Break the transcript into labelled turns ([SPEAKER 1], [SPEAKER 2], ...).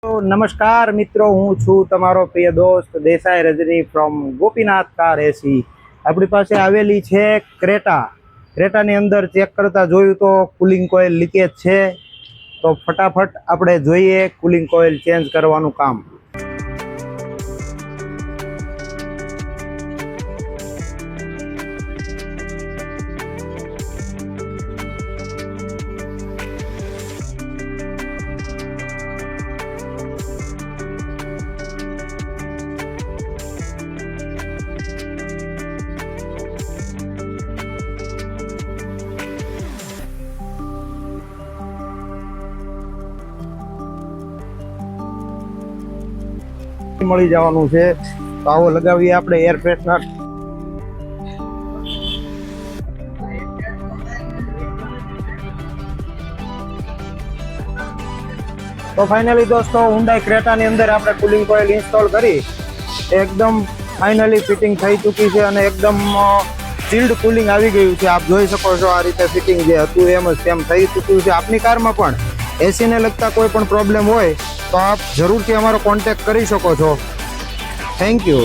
[SPEAKER 1] તો નમસ્કાર મિત્રો, હું છું તમારો પ્રિય દોસ્ત દેસાઈ રજની ફ્રોમ ગોપીનાથ કાર એસી। આપણી પાસે આવેલી છે ક્રેટાની અંદર ચેક કરતા જોયું તો કુલિંગ કોઇલ લીકેજ છે। તો ફટાફટ આપણે જોઈએ કુલિંગ કોઇલ ચેન્જ કરવાનું કામ। મળી જવાનું છે તો આવો લગાવીએ આપણે એર ફ્રેશનર। તો ફાઇનલી દોસ્તો હુન્ડાઈ ક્રેટાની અંદર આપણે કુલિંગ કોઇલ ઇન્સ્ટોલ કરી એકદમ ફાઇનલી ફિટિંગ થઈ ચૂકી છે અને એકદમ ચિલ્ડ કુલિંગ આવી ગયું છે। આપ જોઈ શકો છો આ રીતે ફિટિંગ જે હતું એમ જ સેમ થઈ ચૂક્યું છે। આપની કારમાં પણ એસીને લગતા કોઈ પણ પ્રોબ્લેમ હોય તો આપ જરૂરથી અમારો કોન્ટેક્ટ કરી શકો છો। Thank you.